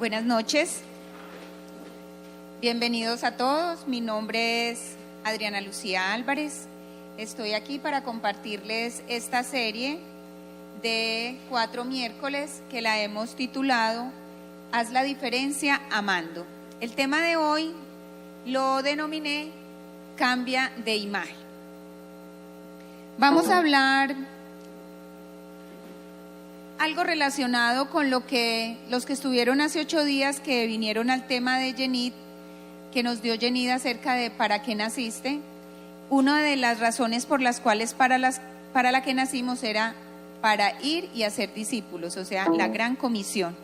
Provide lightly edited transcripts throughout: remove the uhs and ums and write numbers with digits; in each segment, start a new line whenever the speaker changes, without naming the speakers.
Buenas noches, bienvenidos a todos. Mi nombre es Adriana Lucía Álvarez. Estoy aquí para compartirles esta serie de 4 miércoles que la hemos titulado Haz la diferencia amando. El tema de hoy lo denominé Cambia de imagen. Vamos a hablar algo relacionado con lo que los que estuvieron hace 8 días que vinieron al tema de Yenid, que nos dio Yenid acerca de ¿para qué naciste? Una de las razones por las cuales para la que nacimos era para ir y hacer discípulos, o sea, la gran comisión.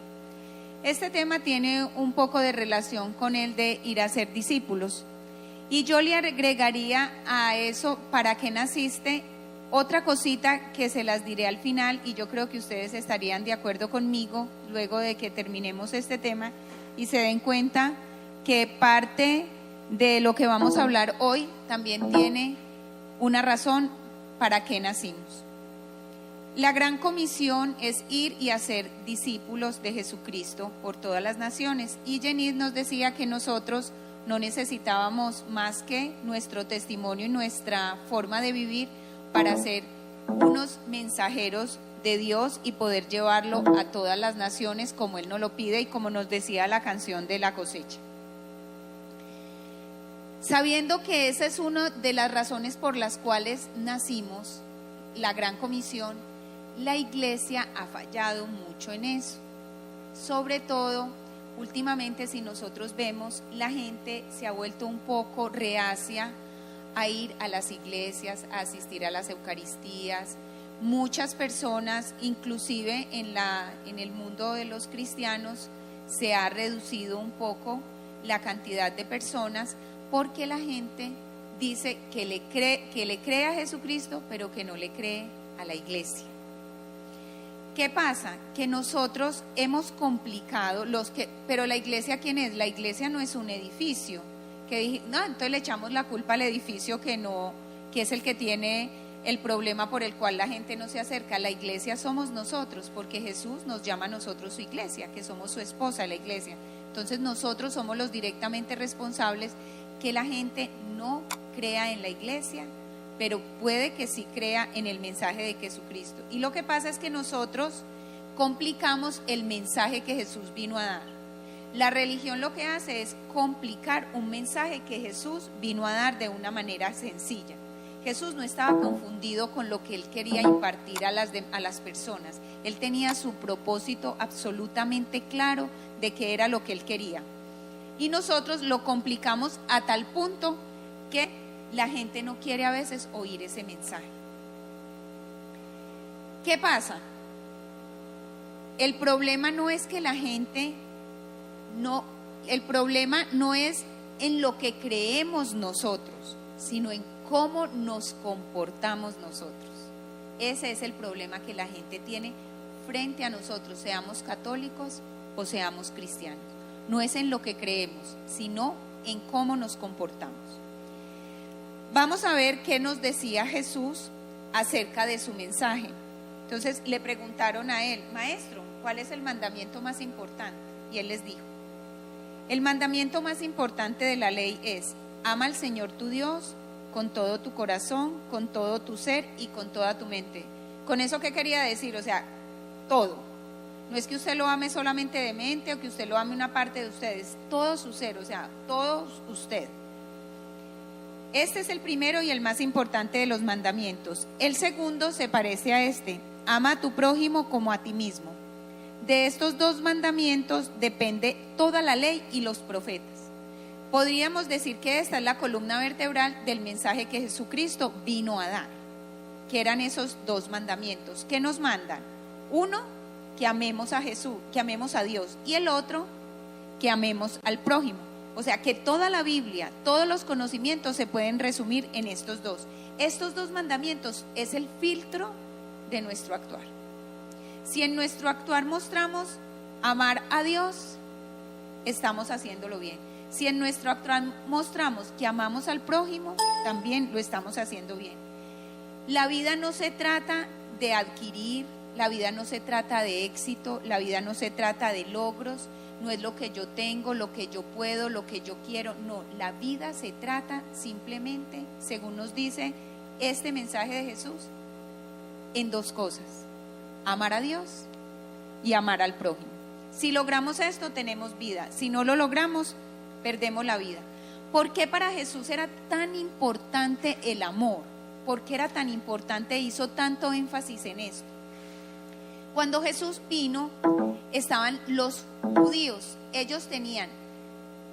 Este tema tiene un poco de relación con el de ir a ser discípulos. Y yo le agregaría a eso, ¿para qué naciste? Otra cosita que se las diré al final, y yo creo que ustedes estarían de acuerdo conmigo luego de que terminemos este tema y se den cuenta que parte de lo que vamos a hablar hoy también tiene una razón para qué nacimos. La gran comisión es ir y hacer discípulos de Jesucristo por todas las naciones. Y Yenid nos decía que nosotros no necesitábamos más que nuestro testimonio y nuestra forma de vivir para ser unos mensajeros de Dios y poder llevarlo a todas las naciones como Él nos lo pide y como nos decía la canción de la cosecha. Sabiendo que esa es una de las razones por las cuales nacimos, la gran comisión, la iglesia ha fallado mucho en eso. Sobre todo, últimamente, si nosotros vemos, la gente se ha vuelto un poco reacia a ir a las iglesias, a asistir a las eucaristías. Muchas personas, inclusive en el mundo de los cristianos, se ha reducido un poco la cantidad de personas porque la gente dice que le cree a Jesucristo, pero que no le cree a la iglesia. ¿Qué pasa? Que nosotros hemos complicado pero la iglesia, ¿quién es? La iglesia no es un edificio. Entonces le echamos la culpa al edificio que es el que tiene el problema por el cual la gente no se acerca. La iglesia somos nosotros, porque Jesús nos llama a nosotros su iglesia, que somos su esposa, la iglesia. Entonces nosotros somos los directamente responsables que la gente no crea en la iglesia, pero puede que sí crea en el mensaje de Jesucristo. Y lo que pasa es que nosotros complicamos el mensaje que Jesús vino a dar. La religión lo que hace es complicar un mensaje que Jesús vino a dar de una manera sencilla. Jesús no estaba confundido con lo que Él quería impartir a las personas. Él tenía su propósito absolutamente claro de qué era lo que Él quería. Y nosotros lo complicamos a tal punto que la gente no quiere a veces oír ese mensaje. ¿Qué pasa? El problema no es que la gente el problema no es en lo que creemos nosotros, sino en cómo nos comportamos nosotros. Ese es el problema que la gente tiene frente a nosotros, seamos católicos o seamos cristianos. No es en lo que creemos, sino en cómo nos comportamos. Vamos a ver qué nos decía Jesús acerca de su mensaje. Entonces le preguntaron a Él: Maestro, ¿cuál es el mandamiento más importante? Y Él les dijo: el mandamiento más importante de la ley es: ama al Señor tu Dios con todo tu corazón, con todo tu ser y con toda tu mente. ¿Con eso qué quería decir? O sea, todo. No es que usted lo ame solamente de mente o que usted lo ame una parte de ustedes, todo su ser, o sea, todo usted. Este es el primero y el más importante de los mandamientos. El segundo se parece a este: ama a tu prójimo como a ti mismo. De estos 2 mandamientos depende toda la ley y los profetas. Podríamos decir que esta es la columna vertebral del mensaje que Jesucristo vino a dar, que eran esos 2 mandamientos. ¿Qué nos mandan? Uno, que amemos a Jesús, que amemos a Dios, y el otro, que amemos al prójimo. O sea que toda la Biblia, todos los conocimientos se pueden resumir en estos 2. Estos 2 mandamientos es el filtro de nuestro actuar. Si en nuestro actuar mostramos amar a Dios, estamos haciéndolo bien. Si en nuestro actuar mostramos que amamos al prójimo, también lo estamos haciendo bien. La vida no se trata de adquirir La vida no se trata de éxito, la vida no se trata de logros, no es lo que yo tengo, lo que yo puedo, lo que yo quiero. No, la vida se trata simplemente, según nos dice este mensaje de Jesús, en dos cosas: amar a Dios y amar al prójimo. Si logramos esto, tenemos vida. Si no lo logramos, perdemos la vida. ¿Por qué para Jesús era tan importante el amor? ¿Por qué era tan importante? Hizo tanto énfasis en esto. Cuando Jesús vino, estaban los judíos. Ellos tenían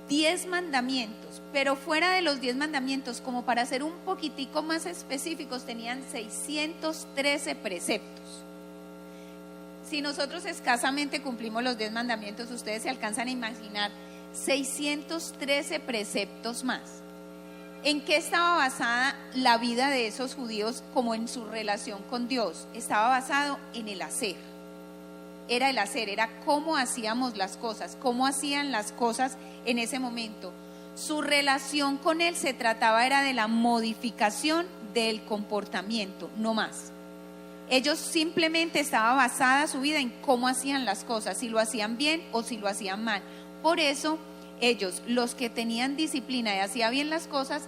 10 mandamientos, pero fuera de los 10 mandamientos, como para ser un poquitico más específicos, tenían 613 preceptos. Si nosotros escasamente cumplimos los 10 mandamientos, ustedes se alcanzan a imaginar 613 preceptos más. ¿En qué estaba basada la vida de esos judíos como en su relación con Dios? Estaba basado en el hacer. Era el hacer, era cómo hacíamos las cosas, cómo hacían las cosas en ese momento. Su relación con Él se trataba era de la modificación del comportamiento, no más. Ellos simplemente estaba basada su vida en cómo hacían las cosas, si lo hacían bien o si lo hacían mal. Por eso ellos, los que tenían disciplina y hacían bien las cosas,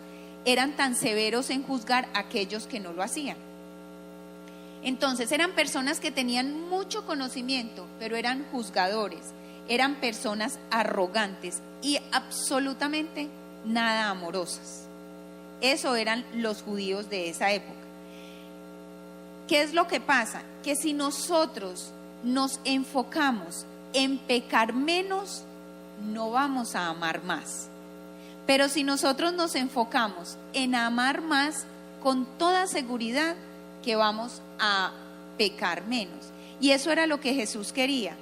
eran tan severos en juzgar a aquellos que no lo hacían. Entonces eran personas que tenían mucho conocimiento, pero eran juzgadores, eran personas arrogantes y absolutamente nada amorosas. Eso eran los judíos de esa época. ¿Qué es lo que pasa? Que si nosotros nos enfocamos en pecar menos, no vamos a amar más. Pero si nosotros nos enfocamos en amar más, con toda seguridad que vamos a pecar menos. Y eso era lo que Jesús quería.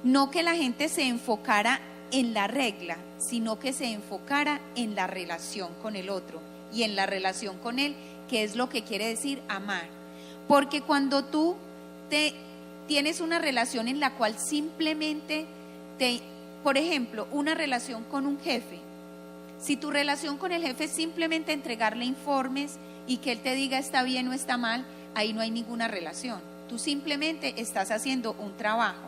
No que la gente se enfocara en la regla, sino que se enfocara en la relación con el otro y en la relación con Él, que es lo que quiere decir amar. Porque cuando tú tienes una relación en la cual simplemente por ejemplo, una relación con un jefe, si tu relación con el jefe es simplemente entregarle informes y que él te diga está bien o está mal, ahí no hay ninguna relación. Tú simplemente estás haciendo un trabajo.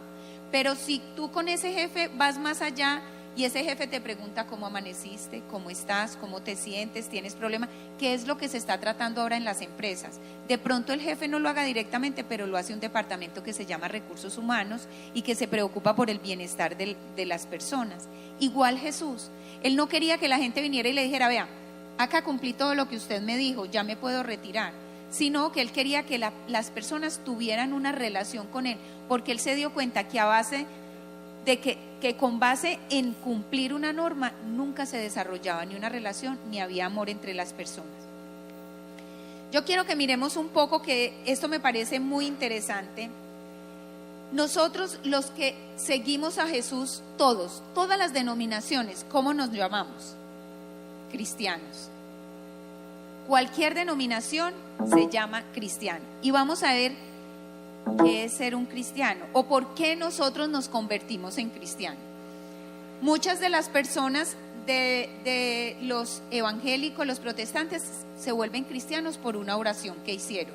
Pero si tú con ese jefe vas más allá y ese jefe te pregunta cómo amaneciste, cómo estás, cómo te sientes, tienes problemas, ¿qué es lo que se está tratando ahora en las empresas? De pronto el jefe no lo haga directamente, pero lo hace un departamento que se llama Recursos Humanos y que se preocupa por el bienestar de las personas. Igual Jesús, Él no quería que la gente viniera y le dijera, vea, acá cumplí todo lo que usted me dijo, ya me puedo retirar. Sino que Él quería que las personas tuvieran una relación con Él, porque Él se dio cuenta que a base de que con base en cumplir una norma nunca se desarrollaba ni una relación ni había amor entre las personas. Yo quiero que miremos un poco, que esto me parece muy interesante. Nosotros los que seguimos a Jesús, todas las denominaciones, ¿cómo nos llamamos? Cristianos. Cualquier denominación se llama cristiano. Y vamos a ver qué es ser un cristiano o por qué nosotros nos convertimos en cristianos. Muchas de las personas de los evangélicos, los protestantes, se vuelven cristianos por una oración que hicieron.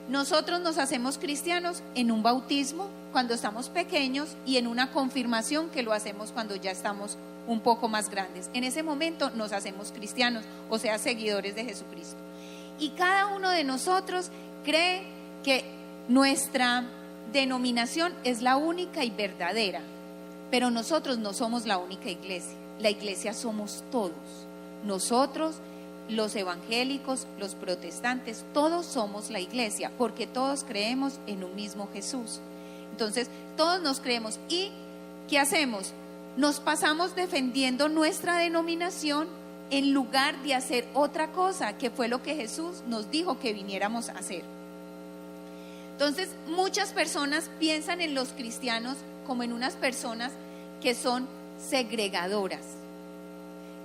Nosotros nos hacemos cristianos en un bautismo cuando estamos pequeños y en una confirmación que lo hacemos cuando ya estamos un poco más grandes. En ese momento nos hacemos cristianos, o sea, seguidores de Jesucristo. Y cada uno de nosotros cree que nuestra denominación es la única y verdadera, pero nosotros no somos la única iglesia. La iglesia somos todos. Nosotros, los evangélicos, los protestantes, todos somos la iglesia, porque todos creemos en un mismo Jesús. Entonces, todos nos creemos. ¿Y qué hacemos? Nos pasamos defendiendo nuestra denominación en lugar de hacer otra cosa, que fue lo que Jesús nos dijo que viniéramos a hacer. Entonces, muchas personas piensan en los cristianos como en unas personas que son segregadoras,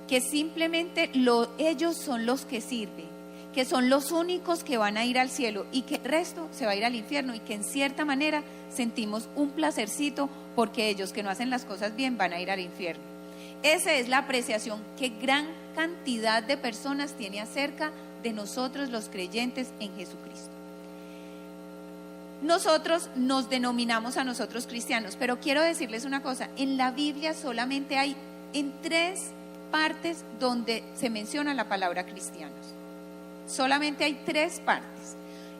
que simplemente ellos son los que sirven, que son los únicos que van a ir al cielo y que el resto se va a ir al infierno, y que en cierta manera sentimos un placercito porque ellos que no hacen las cosas bien van a ir al infierno. Esa es la apreciación que gran cantidad de personas tiene acerca de nosotros los creyentes en Jesucristo. nosotros nos denominamos a nosotros cristianos, pero quiero decirles una cosa, en la Biblia solamente hay en 3 partes donde se menciona la palabra cristianos. Solamente hay 3 partes.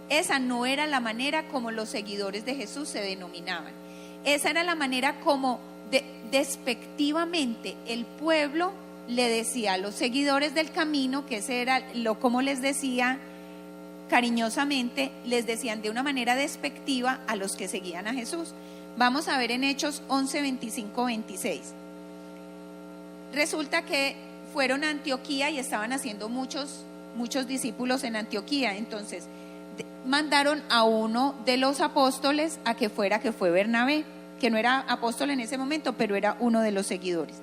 Esa no era la manera como los seguidores de Jesús se denominaban. Esa era la manera como despectivamente el pueblo le decía a los seguidores del camino, que ese era como les decía cariñosamente, les decían de una manera despectiva a los que seguían a Jesús. Vamos a ver en Hechos 11, 25, 26. Resulta que fueron a Antioquía y estaban haciendo muchos discípulos en Antioquía. Entonces mandaron a uno de los apóstoles a que fue Bernabé, que no era apóstol en ese momento, pero era uno de los seguidores.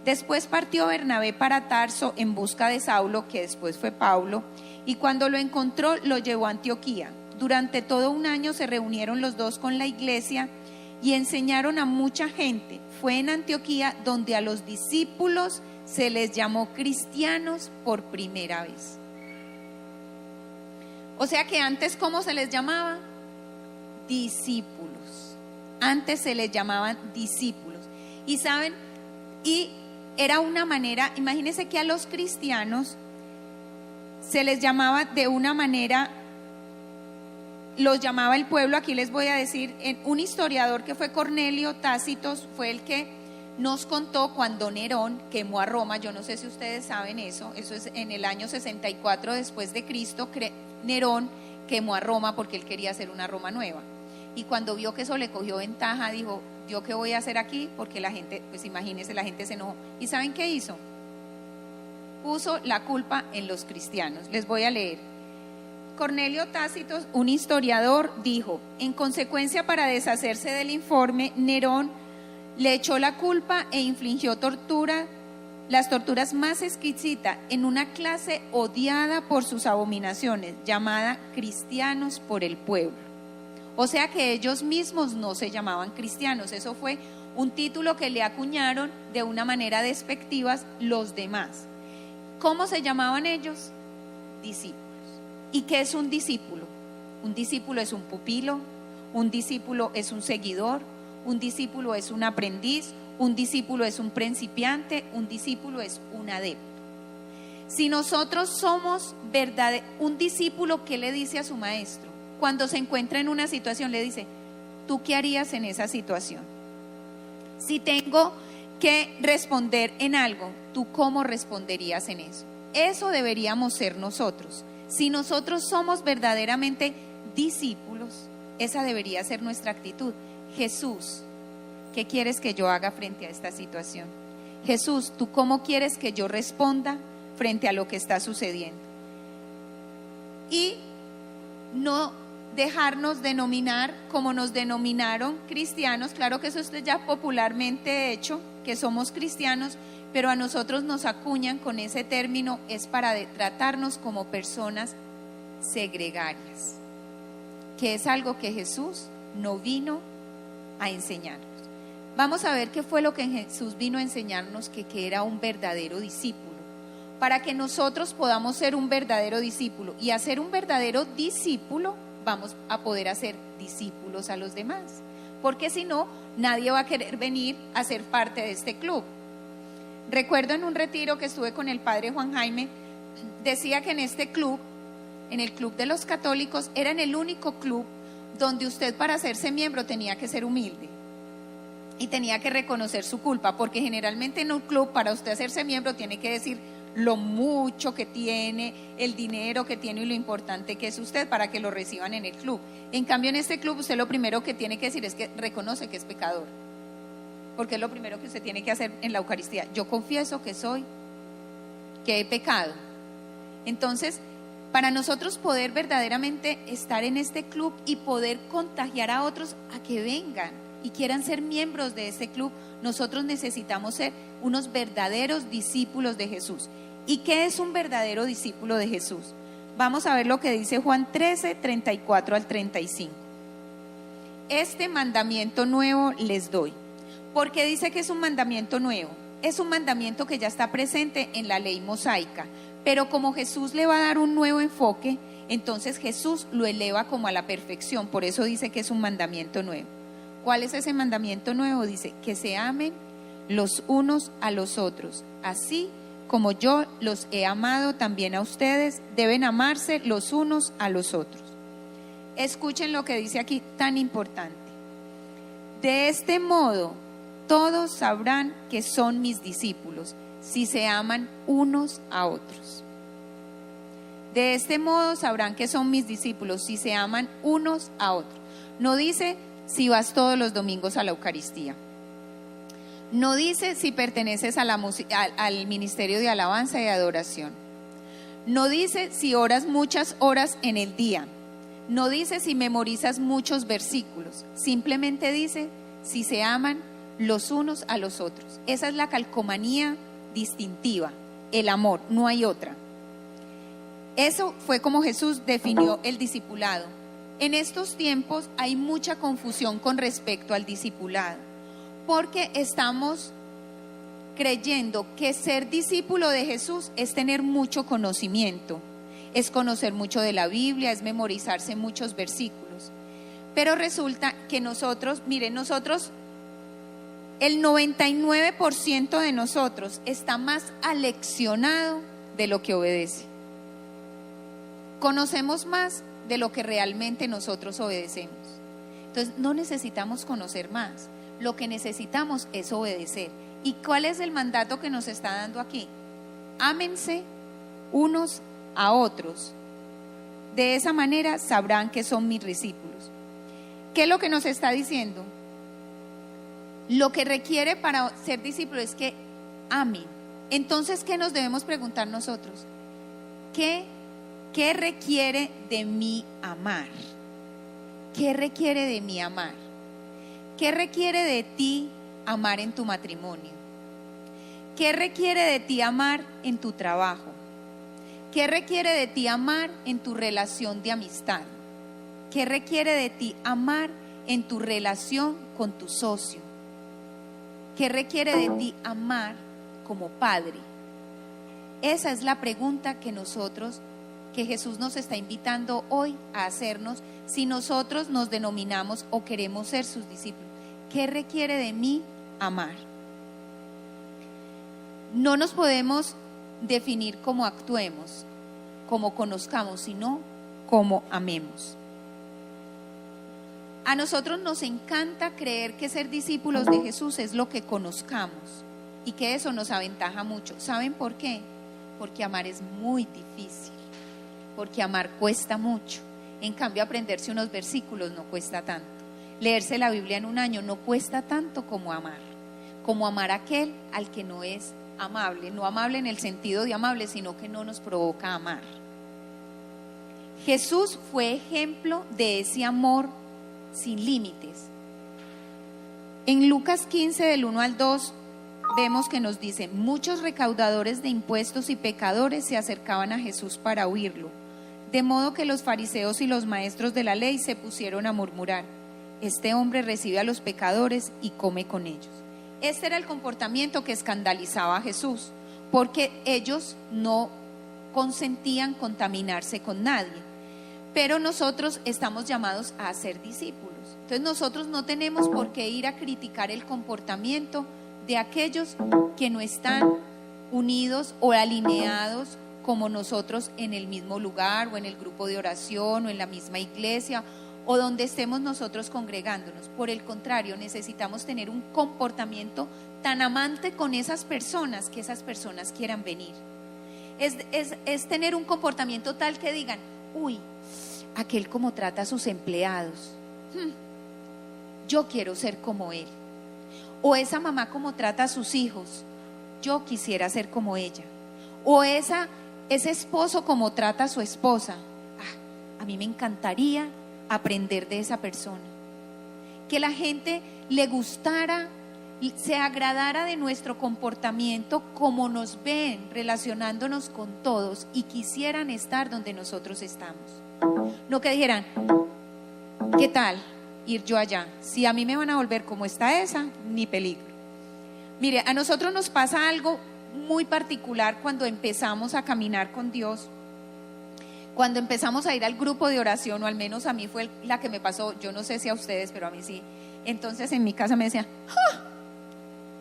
Después partió Bernabé para Tarso en busca de Saulo, que después fue Pablo, y cuando lo encontró lo llevó a Antioquía. Durante todo un año se reunieron los dos con la iglesia y enseñaron a mucha gente. Fue en Antioquía donde a los discípulos se les llamó cristianos por primera vez. O sea que antes, ¿cómo se les llamaba? Discípulos. Antes se les llamaban discípulos. Y saben, y era una manera, imagínense que a los cristianos se les llamaba de una manera, los llamaba el pueblo. Aquí les voy a decir, un historiador que fue Cornelio Tácitos fue el que nos contó cuando Nerón quemó a Roma. Yo no sé si ustedes saben eso es en el año 64 después de Cristo. Nerón quemó a Roma porque él quería hacer una Roma nueva, y cuando vio que eso le cogió ventaja, dijo: ¿yo qué voy a hacer aquí? Porque la gente, pues imagínense, la gente se enojó. ¿Y saben qué hizo? Puso la culpa en los cristianos. Les voy a leer. Cornelio Tácito, un historiador, dijo: en consecuencia, para deshacerse del informe, Nerón le echó la culpa e infligió las torturas más exquisitas en una clase odiada por sus abominaciones, llamada cristianos por el pueblo. O sea que ellos mismos no se llamaban cristianos. Eso fue un título que le acuñaron de una manera despectiva los demás. ¿Cómo se llamaban ellos? Discípulos. ¿Y qué es un discípulo? Un discípulo es un pupilo, un discípulo es un seguidor, un discípulo es un aprendiz, un discípulo es un principiante, un discípulo es un adepto. Si nosotros somos un discípulo, ¿qué le dice a su maestro? Cuando se encuentra en una situación, le dice: ¿tú qué harías en esa situación? Si tengo que responder en algo, ¿tú cómo responderías en eso? Eso deberíamos ser nosotros. Si nosotros somos verdaderamente discípulos, esa debería ser nuestra actitud. Jesús, ¿qué quieres que yo haga frente a esta situación? Jesús, ¿tú cómo quieres que yo responda frente a lo que está sucediendo? Y no dejarnos denominar como nos denominaron cristianos. Claro que eso está ya popularmente hecho, que somos cristianos, pero a nosotros nos acuñan con ese término, es para tratarnos como personas segregarias, que es algo que Jesús no vino a enseñarnos. Vamos a ver qué fue lo que Jesús vino a enseñarnos, que era un verdadero discípulo. Para que nosotros podamos ser un verdadero discípulo y hacer un verdadero discípulo, vamos a poder hacer discípulos a los demás, porque si no, nadie va a querer venir a ser parte de este club. Recuerdo en un retiro que estuve con el padre Juan Jaime, decía que en este club, en el club de los católicos, era el único club donde usted, para hacerse miembro, tenía que ser humilde y tenía que reconocer su culpa, porque generalmente en un club, para usted hacerse miembro, tiene que decir lo mucho que tiene, el dinero que tiene y lo importante que es usted para que lo reciban en el club. En cambio, en este club, usted lo primero que tiene que decir es que reconoce que es pecador, porque es lo primero que usted tiene que hacer en la Eucaristía. Yo confieso que he pecado. Entonces, para nosotros poder verdaderamente estar en este club y poder contagiar a otros a que vengan y quieran ser miembros de este club, nosotros necesitamos ser unos verdaderos discípulos de Jesús. ¿Y qué es un verdadero discípulo de Jesús? Vamos a ver lo que dice Juan 13, 34 al 35. Este mandamiento nuevo les doy. ¿Por qué dice que es un mandamiento nuevo? Es un mandamiento que ya está presente en la ley mosaica, pero como Jesús le va a dar un nuevo enfoque, Entonces Jesús lo eleva como a la perfección, por eso dice que es un mandamiento nuevo. ¿Cuál es ese mandamiento nuevo? Dice que se amen los unos a los otros, así como yo los he amado también a ustedes, deben amarse los unos a los otros. Escuchen lo que dice aquí, tan importante. De este modo, todos sabrán que son mis discípulos, si se aman unos a otros. De este modo sabrán que son mis discípulos, si se aman unos a otros. No dice si vas todos los domingos a la Eucaristía. No dice si perteneces a al ministerio de alabanza y de adoración. No dice si oras muchas horas en el día. No dice si memorizas muchos versículos. Simplemente dice si se aman los unos a los otros. Esa es la calcomanía distintiva, el amor, no hay otra. Eso fue como Jesús definió el discipulado. En estos tiempos hay mucha confusión con respecto al discipulado, porque estamos creyendo que ser discípulo de Jesús es tener mucho conocimiento, es conocer mucho de la Biblia, es memorizarse muchos versículos. Pero resulta que nosotros, miren, el 99% de nosotros está más aleccionado de lo que obedece. Conocemos más de lo que realmente nosotros obedecemos. Entonces no necesitamos conocer más, lo que necesitamos es obedecer. ¿Y cuál es el mandato que nos está dando aquí? Ámense unos a otros. De esa manera sabrán que son mis discípulos. ¿Qué es lo que nos está diciendo? Lo que requiere para ser discípulo es que amen. Entonces, ¿qué nos debemos preguntar nosotros? ¿Qué requiere de mí amar? ¿Qué requiere de mí amar? ¿Qué requiere de ti amar en tu matrimonio? ¿Qué requiere de ti amar en tu trabajo? ¿Qué requiere de ti amar en tu relación de amistad? ¿Qué requiere de ti amar en tu relación con tu socio? ¿Qué requiere de ti amar como padre? Esa es la pregunta que Jesús nos está invitando hoy a hacernos si nosotros nos denominamos o queremos ser sus discípulos. ¿Qué requiere de mí amar? No nos podemos definir cómo actuemos, cómo conozcamos, sino cómo amemos. A nosotros nos encanta creer que ser discípulos de Jesús es lo que conozcamos y que eso nos aventaja mucho. ¿Saben por qué? Porque amar es muy difícil, porque amar cuesta mucho. En cambio, aprenderse unos versículos no cuesta tanto. Leerse la Biblia en un año no cuesta tanto como amar a aquel al que no es amable, no amable en el sentido de amable, sino que no nos provoca amar. Jesús fue ejemplo de ese amor sin límites. En Lucas 15 del 1 al 2 vemos que nos dice: muchos recaudadores de impuestos y pecadores se acercaban a Jesús para oírlo, de modo que los fariseos y los maestros de la ley se pusieron a murmurar: este hombre recibe a los pecadores y come con ellos. Este era el comportamiento que escandalizaba a Jesús, porque ellos no consentían contaminarse con nadie. Pero nosotros estamos llamados a ser discípulos. Entonces nosotros no tenemos por qué ir a criticar el comportamiento de aquellos que no están unidos o alineados como nosotros en el mismo lugar o en el grupo de oración o en la misma iglesia o donde estemos nosotros congregándonos. Por el contrario, necesitamos tener un comportamiento tan amante con esas personas que esas personas quieran venir. Es tener un comportamiento tal que digan: uy, aquel como trata a sus empleados, yo quiero ser como él. O esa mamá como trata a sus hijos, yo quisiera ser como ella. O ese esposo como trata a su esposa, a mí me encantaría aprender de esa persona. Que la gente le gustara, se agradara de nuestro comportamiento, como nos ven relacionándonos con todos y quisieran estar donde nosotros estamos. No que dijeran: ¿qué tal ir yo allá? Si a mí me van a volver como está esa, ni peligro. Mire, a nosotros nos pasa algo muy particular cuando empezamos a caminar con Dios. Cuando empezamos a ir al grupo de oración, o al menos a mí fue la que me pasó, yo no sé si a ustedes, pero a mí sí. Entonces en mi casa me decían, ¡ah!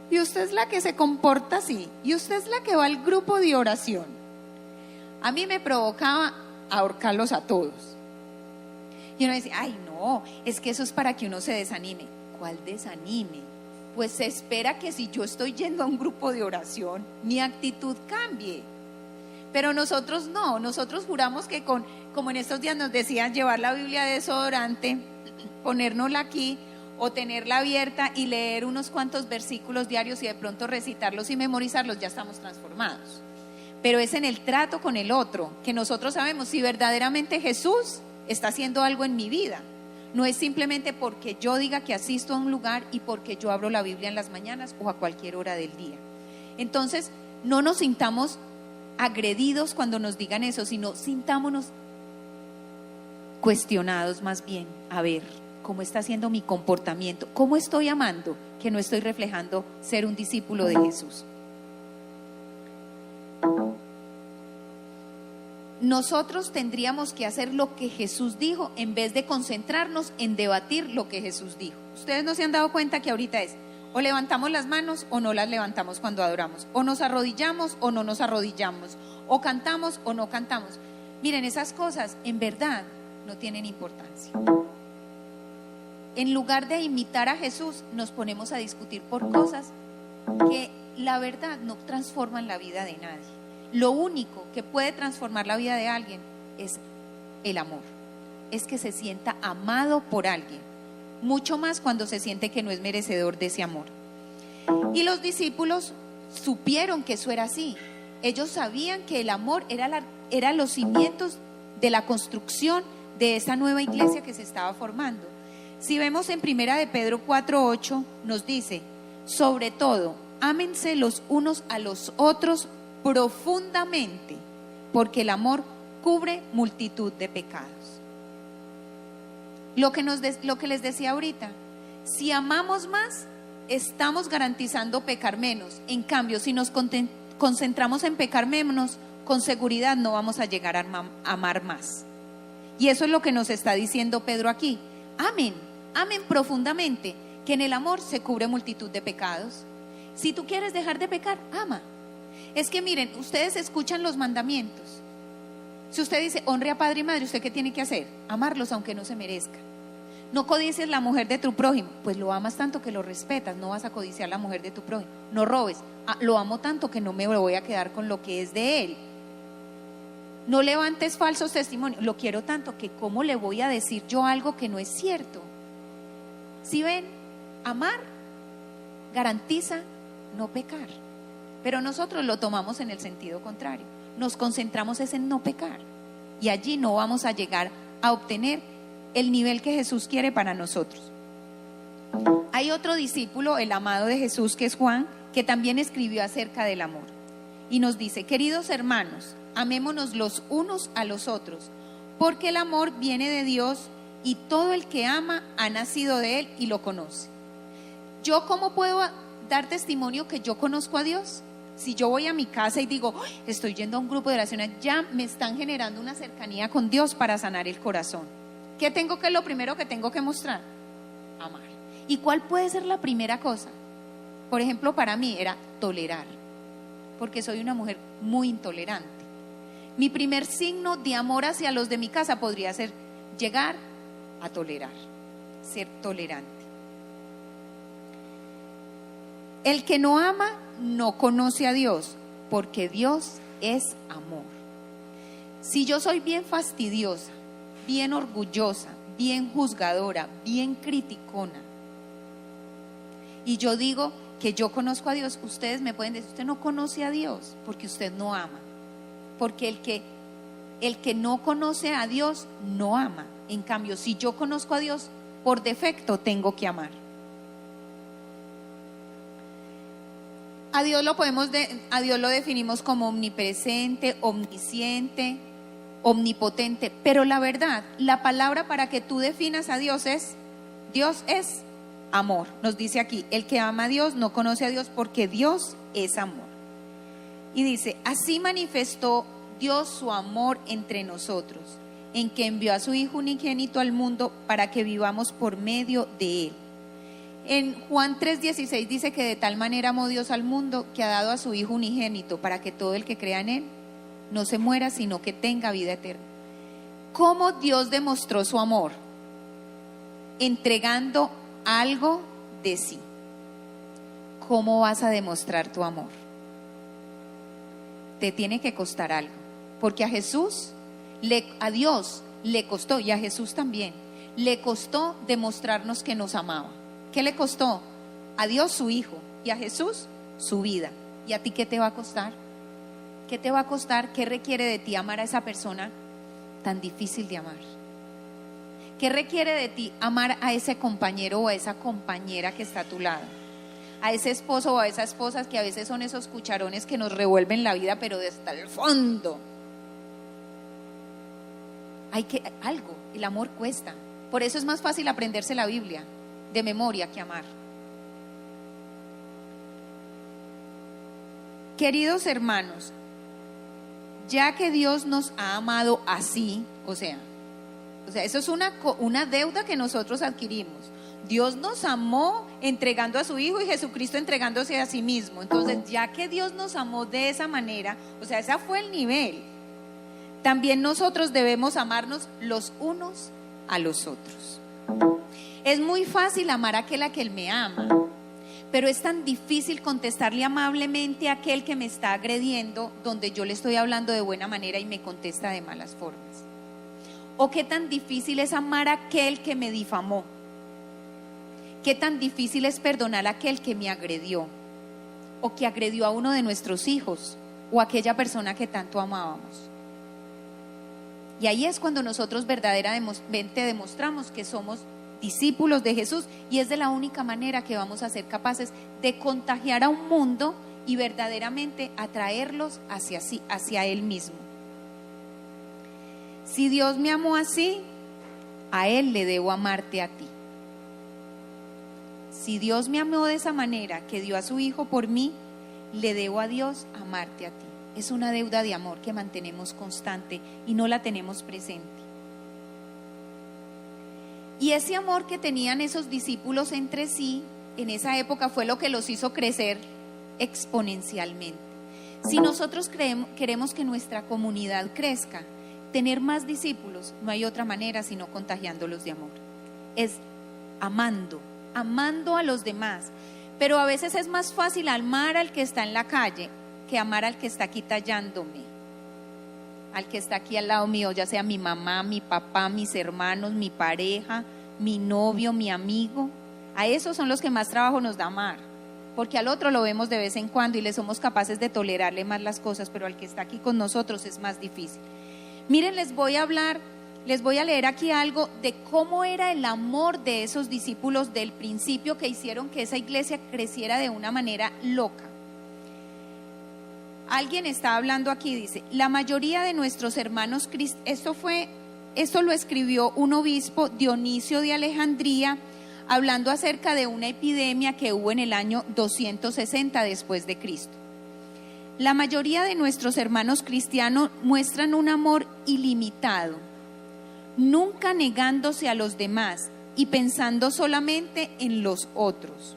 Y usted es la que se comporta así, y usted es la que va al grupo de oración. A mí me provocaba ahorcarlos a todos. Y uno decía, ay no, es que eso es para que uno se desanime. ¿Cuál desanime? Pues se espera que si yo estoy yendo a un grupo de oración, mi actitud cambie. Pero nosotros no, nosotros juramos que como en estos días nos decían, llevar la Biblia de desodorante, ponérnosla aquí o tenerla abierta y leer unos cuantos versículos diarios y de pronto recitarlos y memorizarlos, ya estamos transformados. Pero es en el trato con el otro que nosotros sabemos si verdaderamente Jesús está haciendo algo en mi vida. No es simplemente porque yo diga que asisto a un lugar y porque yo abro la Biblia en las mañanas o a cualquier hora del día. Entonces, no nos sintamos agredidos cuando nos digan eso, sino sintámonos cuestionados más bien. A ver, ¿cómo está siendo mi comportamiento? ¿Cómo estoy amando que no estoy reflejando ser un discípulo de Jesús? Nosotros tendríamos que hacer lo que Jesús dijo en vez de concentrarnos en debatir lo que Jesús dijo. Ustedes no se han dado cuenta que ahorita es o levantamos las manos o no las levantamos cuando adoramos, o nos arrodillamos o no nos arrodillamos, o cantamos o no cantamos. Miren, esas cosas en verdad no tienen importancia. En lugar de imitar a Jesús, nos ponemos a discutir por cosas que la verdad no transforman la vida de nadie. Lo único que puede transformar la vida de alguien es el amor, es que se sienta amado por alguien, mucho más cuando se siente que no es merecedor de ese amor. Y los discípulos supieron que eso era así. Ellos sabían que el amor era los cimientos de la construcción de esa nueva iglesia que se estaba formando. Si vemos en 1 de Pedro 4:8, nos dice, sobre todo, ámense los unos a los otros profundamente, porque el amor cubre multitud de pecados. Lo que les decía ahorita, si amamos más, estamos garantizando pecar menos. En cambio, si nos concentramos en pecar menos, con seguridad no vamos a llegar a amar más. Y eso es lo que nos está diciendo Pedro aquí. Amen profundamente, que en el amor se cubre multitud de pecados. Si tú quieres dejar de pecar, ama. Es que miren, ustedes escuchan los mandamientos. Si usted dice, honre a padre y madre, ¿usted qué tiene que hacer? Amarlos aunque no se merezca. No codicies la mujer de tu prójimo, pues lo amas tanto que lo respetas, no vas a codiciar la mujer de tu prójimo. No robes, lo amo tanto que no me voy a quedar con lo que es de él. No levantes falsos testimonios, lo quiero tanto que cómo le voy a decir yo algo que no es cierto. Si ven, amar garantiza no pecar, pero nosotros lo tomamos en el sentido contrario, nos concentramos en no pecar y allí no vamos a llegar a obtener el nivel que Jesús quiere para nosotros. Hay otro discípulo, el amado de Jesús, que es Juan, que también escribió acerca del amor y nos dice, queridos hermanos, amémonos los unos a los otros, porque el amor viene de Dios y todo el que ama ha nacido de Él y lo conoce. ¿Yo cómo puedo dar testimonio que yo conozco a Dios? Si yo voy a mi casa y digo, estoy yendo a un grupo de oración, ya me están generando una cercanía con Dios para sanar el corazón. ¿Qué es lo primero que tengo que mostrar? Amar. ¿Y cuál puede ser la primera cosa? Por ejemplo, para mí era tolerar, porque soy una mujer muy intolerante. Mi primer signo de amor hacia los de mi casa podría ser llegar a tolerar, ser tolerante. El que no ama no conoce a Dios, porque Dios es amor. Si yo soy bien fastidiosa, bien orgullosa, bien juzgadora, bien criticona, y yo digo que yo conozco a Dios, ustedes me pueden decir, usted no conoce a Dios porque usted no ama, porque el que no conoce a Dios no ama. En cambio, si yo conozco a Dios, por defecto tengo que amar. A Dios lo definimos como omnipresente, omnisciente, omnipotente, pero la verdad, la palabra para que tú definas a Dios es amor. Nos dice aquí, el que ama a Dios no conoce a Dios porque Dios es amor. Y dice, así manifestó Dios su amor entre nosotros, en que envió a su Hijo unigénito al mundo para que vivamos por medio de Él. En Juan 3:16 dice que de tal manera amó Dios al mundo que ha dado a su Hijo unigénito para que todo el que crea en Él no se muera, sino que tenga vida eterna. ¿Cómo Dios demostró su amor? Entregando algo de sí. ¿Cómo vas a demostrar tu amor? Te tiene que costar algo, porque a Dios le costó, y a Jesús también, le costó demostrarnos que nos amaba. ¿Qué le costó? A Dios su Hijo y a Jesús su vida. ¿Y a ti qué te va a costar? ¿Qué te va a costar? ¿Qué requiere de ti amar a esa persona tan difícil de amar? ¿Qué requiere de ti amar a ese compañero o a esa compañera que está a tu lado? A ese esposo o a esa esposa que a veces son esos cucharones que nos revuelven la vida, pero desde el fondo. El amor cuesta. Por eso es más fácil aprenderse la Biblia de memoria que amar. Queridos hermanos, ya que Dios nos ha amado así, o sea, eso es una deuda que nosotros adquirimos. Dios nos amó entregando a su Hijo y Jesucristo entregándose a sí mismo. Entonces, ya que Dios nos amó de esa manera, o sea, ese fue el nivel, también nosotros debemos amarnos los unos a los otros. Es muy fácil amar a aquel me ama, pero es tan difícil contestarle amablemente a aquel que me está agrediendo, donde yo le estoy hablando de buena manera y me contesta de malas formas. O qué tan difícil es amar a aquel que me difamó. Qué tan difícil es perdonar a aquel que me agredió, o que agredió a uno de nuestros hijos, o a aquella persona que tanto amábamos. Y ahí es cuando nosotros verdaderamente demostramos que somos discípulos de Jesús, y es de la única manera que vamos a ser capaces de contagiar a un mundo y verdaderamente atraerlos hacia Él mismo. Si Dios me amó así, a Él le debo amarte a ti. Si Dios me amó de esa manera, que dio a su Hijo por mí, le debo a Dios amarte a ti. Es una deuda de amor que mantenemos constante y no la tenemos presente. Y ese amor que tenían esos discípulos entre sí, en esa época, fue lo que los hizo crecer exponencialmente. Si nosotros queremos que nuestra comunidad crezca, tener más discípulos, no hay otra manera sino contagiándolos de amor. Es amando a los demás. Pero a veces es más fácil amar al que está en la calle que amar al que está aquí tallándome, al que está aquí al lado mío, ya sea mi mamá, mi papá, mis hermanos, mi pareja, mi novio, mi amigo. A esos son los que más trabajo nos da amar, porque al otro lo vemos de vez en cuando y le somos capaces de tolerarle más las cosas, pero al que está aquí con nosotros es más difícil. Miren, les voy a leer aquí algo de cómo era el amor de esos discípulos del principio, que hicieron que esa iglesia creciera de una manera loca. Alguien está hablando aquí, dice: la mayoría de nuestros hermanos cristianos, esto lo escribió un obispo, Dionisio de Alejandría, hablando acerca de una epidemia que hubo en el año 260 después de Cristo. La mayoría de nuestros hermanos cristianos muestran un amor ilimitado, nunca negándose a los demás y pensando solamente en los otros.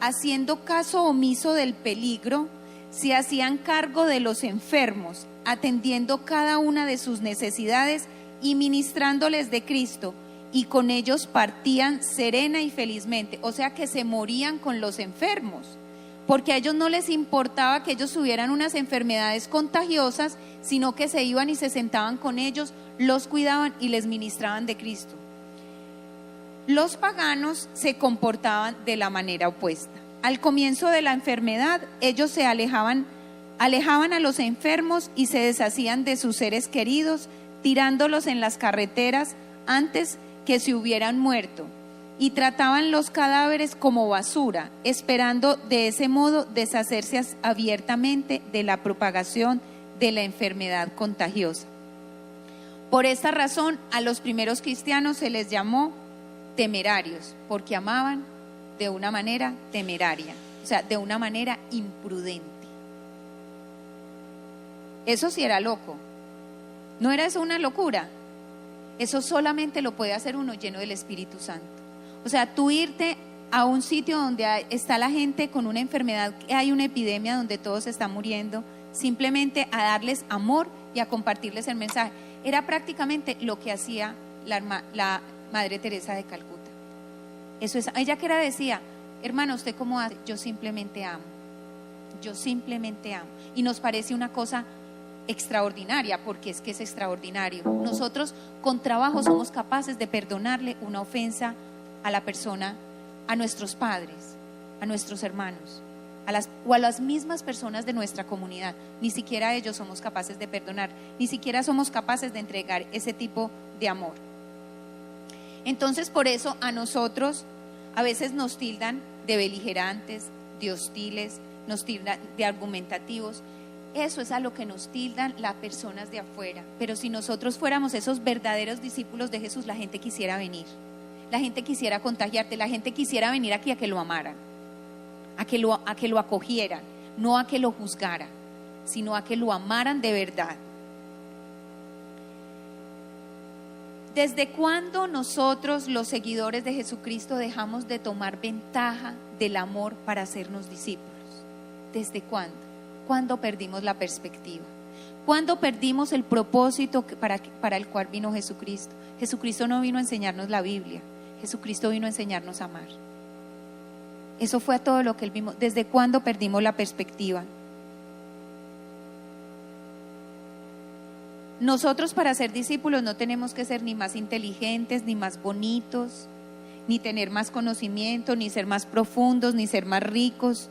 Haciendo caso omiso del peligro, se hacían cargo de los enfermos, atendiendo cada una de sus necesidades y ministrándoles de Cristo, y con ellos partían serena y felizmente. O sea que se morían con los enfermos, porque a ellos no les importaba que ellos tuvieran unas enfermedades contagiosas, sino que se iban y se sentaban con ellos, los cuidaban y les ministraban de Cristo. Los paganos se comportaban de la manera opuesta. Al comienzo de la enfermedad, ellos se alejaban a los enfermos y se deshacían de sus seres queridos, tirándolos en las carreteras antes que se hubieran muerto, y trataban los cadáveres como basura, esperando de ese modo deshacerse abiertamente de la propagación de la enfermedad contagiosa. Por esta razón, a los primeros cristianos se les llamó temerarios, porque amaban de una manera temeraria, o sea, de una manera imprudente. Eso sí era loco. ¿No era eso una locura? Eso solamente lo puede hacer uno lleno del Espíritu Santo. O sea, tú irte a un sitio donde está la gente con una enfermedad, hay una epidemia donde todos están muriendo, simplemente a darles amor y a compartirles el mensaje. Era prácticamente lo que hacía la Madre Teresa de Calcuta. Eso es, ella que era decía, hermano, ¿usted cómo hace? Yo simplemente amo. Yo simplemente amo. Y nos parece una cosa extraordinaria, porque es que es extraordinario. Nosotros con trabajo somos capaces de perdonarle una ofensa a la persona, a nuestros padres, a nuestros hermanos, o a las mismas personas de nuestra comunidad. Ni siquiera ellos somos capaces de perdonar, ni siquiera somos capaces de entregar ese tipo de amor. Entonces, por eso a nosotros a veces nos tildan de beligerantes, de hostiles, nos tildan de argumentativos. Eso es a lo que nos tildan las personas de afuera. Pero si nosotros fuéramos esos verdaderos discípulos de Jesús, la gente quisiera venir, la gente quisiera contagiarte, la gente quisiera venir aquí a que lo amaran, a que lo acogieran, no a que lo juzgaran, sino a que lo amaran de verdad. ¿Desde cuándo nosotros, los seguidores de Jesucristo, dejamos de tomar ventaja del amor para hacernos discípulos? ¿Desde cuándo? ¿Cuándo perdimos la perspectiva? ¿Cuándo perdimos el propósito para el cual vino Jesucristo? Jesucristo no vino a enseñarnos la Biblia, Jesucristo vino a enseñarnos a amar. Eso fue a todo lo que Él vino. ¿Desde cuándo perdimos la perspectiva? Nosotros, para ser discípulos, no tenemos que ser ni más inteligentes, ni más bonitos, ni tener más conocimiento, ni ser más profundos, ni ser más ricos.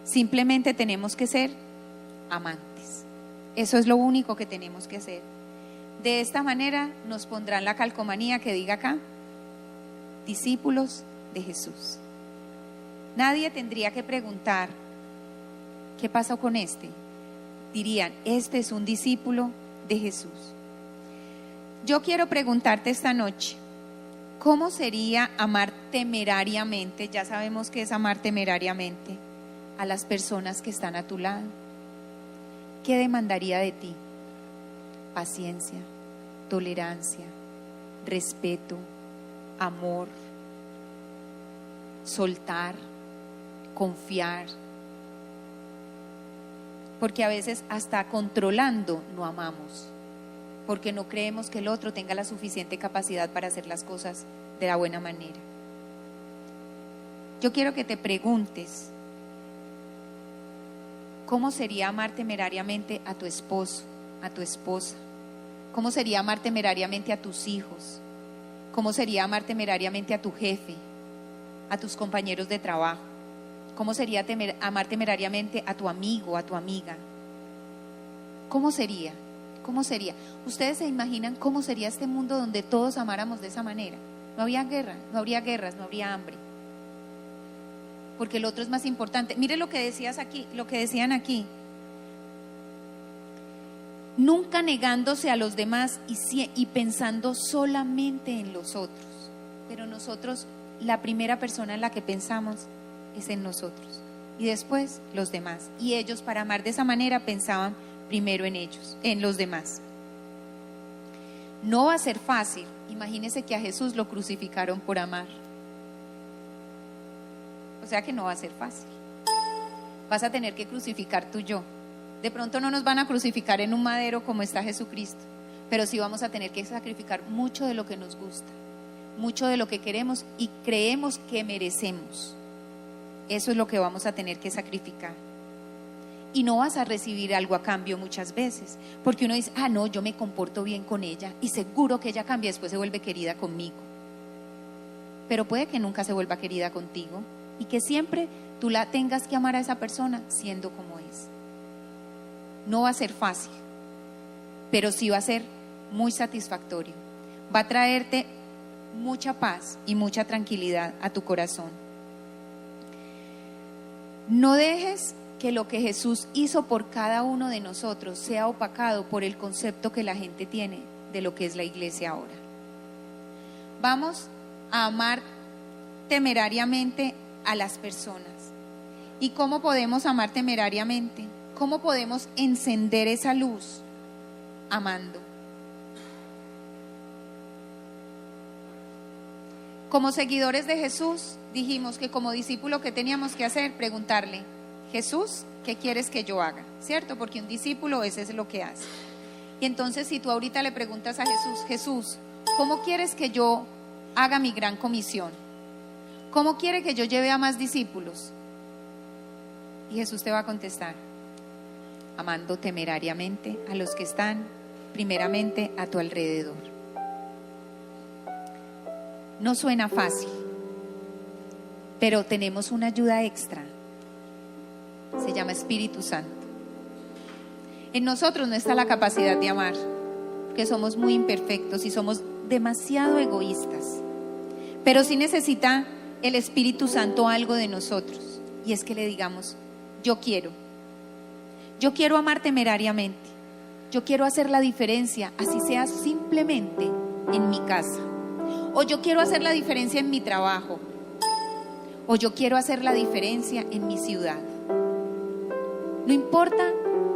Simplemente tenemos que ser amantes. Eso es lo único que tenemos que hacer. De esta manera nos pondrán la calcomanía que diga acá: discípulos de Jesús. Nadie tendría que preguntar ¿qué pasó con este? Dirían, este es un discípulo de Jesús. Yo quiero preguntarte esta noche, ¿cómo sería amar temerariamente? Ya sabemos qué es amar temerariamente. A las personas que están a tu lado. ¿Qué demandaría de ti? Paciencia, tolerancia, respeto, amor, soltar, confiar. Porque a veces hasta controlando no amamos, porque no creemos que el otro tenga la suficiente capacidad para hacer las cosas de la buena manera. Yo quiero que te preguntes, ¿cómo sería amar temerariamente a tu esposo, a tu esposa? ¿Cómo sería amar temerariamente a tus hijos? ¿Cómo sería amar temerariamente a tu jefe, a tus compañeros de trabajo? ¿Cómo sería amar temerariamente a tu amigo, a tu amiga? ¿Cómo sería? ¿Cómo sería? ¿Ustedes se imaginan cómo sería este mundo donde todos amáramos de esa manera? No había guerra, no habría guerras, no habría hambre. Porque el otro es más importante. Mire lo que decías aquí, lo que decían aquí. Nunca negándose a los demás y pensando solamente en los otros. Pero nosotros, la primera persona en la que pensamos es en nosotros. Y después los demás. Y ellos, para amar de esa manera, pensaban primero en ellos, en los demás. No va a ser fácil. Imagínense que a Jesús lo crucificaron por amar. O sea que no va a ser fácil. Vas a tener que crucificar tu yo. De pronto no nos van a crucificar en un madero como está Jesucristo, pero sí vamos a tener que sacrificar mucho de lo que nos gusta, mucho de lo que queremos y creemos que merecemos. Eso es lo que vamos a tener que sacrificar. Y no vas a recibir algo a cambio muchas veces, porque uno dice, no, yo me comporto bien con ella y seguro que ella cambia, después se vuelve querida conmigo. Pero puede que nunca se vuelva querida contigo. Y que siempre tú la tengas que amar a esa persona siendo como es. No va a ser fácil, pero sí va a ser muy satisfactorio. Va a traerte mucha paz y mucha tranquilidad a tu corazón. No dejes que lo que Jesús hizo por cada uno de nosotros sea opacado por el concepto que la gente tiene de lo que es la iglesia ahora. Vamos a amar temerariamente a las personas. ¿Y cómo podemos amar temerariamente? ¿Cómo podemos encender esa luz? Amando. Como seguidores de Jesús, dijimos que como discípulo, ¿qué teníamos que hacer? Preguntarle, Jesús, ¿qué quieres que yo haga? ¿Cierto? Porque un discípulo ese es lo que hace. Y entonces si tú ahorita le preguntas a Jesús, Jesús, ¿cómo quieres que yo haga mi gran comisión? ¿Cómo quiere que yo lleve a más discípulos? Y Jesús te va a contestar, amando temerariamente a los que están primeramente a tu alrededor. No suena fácil, pero tenemos una ayuda extra. Se llama Espíritu Santo. En nosotros no está la capacidad de amar, porque somos muy imperfectos y somos demasiado egoístas. Pero sí necesita el Espíritu Santo algo de nosotros, y es que le digamos, yo quiero amar temerariamente, yo quiero hacer la diferencia, así sea simplemente en mi casa, o yo quiero hacer la diferencia en mi trabajo, o yo quiero hacer la diferencia en mi ciudad. No importa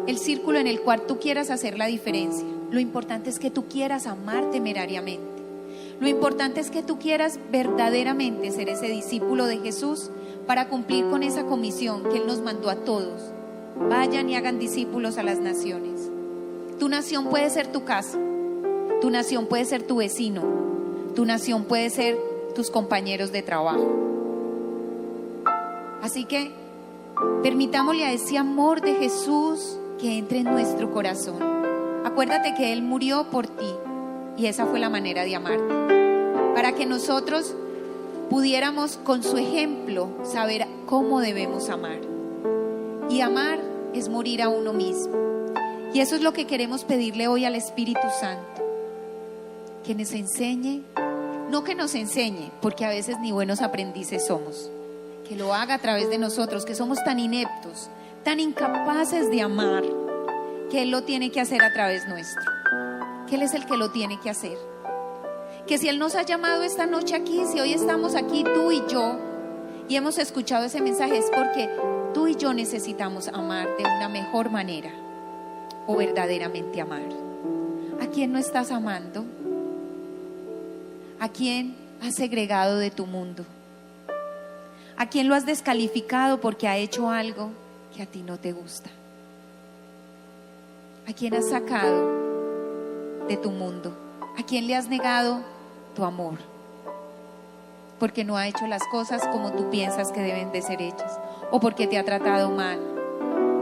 el círculo en el cual tú quieras hacer la diferencia, lo importante es que tú quieras amar temerariamente. Lo importante es que tú quieras verdaderamente ser ese discípulo de Jesús para cumplir con esa comisión que Él nos mandó a todos. Vayan y hagan discípulos a las naciones. Tu nación puede ser tu casa, tu nación puede ser tu vecino, tu nación puede ser tus compañeros de trabajo. Así que permitámosle a ese amor de Jesús que entre en nuestro corazón. Acuérdate que Él murió por ti y esa fue la manera de amarte, para que nosotros pudiéramos con su ejemplo saber cómo debemos amar. Y amar es morir a uno mismo. Y eso es lo que queremos pedirle hoy al Espíritu Santo, que nos enseñe, no que nos enseñe, porque a veces ni buenos aprendices somos, que lo haga a través de nosotros, que somos tan ineptos, tan incapaces de amar, que Él lo tiene que hacer a través nuestro, que Él es el que lo tiene que hacer. Que si Él nos ha llamado esta noche aquí, si hoy estamos aquí tú y yo y hemos escuchado ese mensaje, es porque tú y yo necesitamos amar de una mejor manera, o verdaderamente amar. ¿A quién no estás amando? ¿A quién has segregado de tu mundo? ¿A quién lo has descalificado porque ha hecho algo que a ti no te gusta? ¿A quién has sacado de tu mundo? ¿A quién le has negado tu amor? Porque no ha hecho las cosas como tú piensas que deben de ser hechas, o porque te ha tratado mal,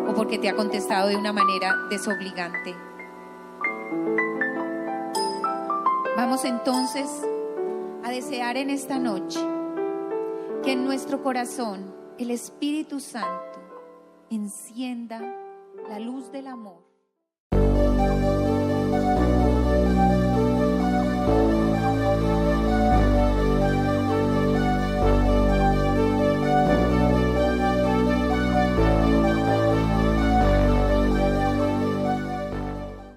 o porque te ha contestado de una manera desobligante. Vamos entonces a desear en esta noche que en nuestro corazón el Espíritu Santo encienda la luz del amor.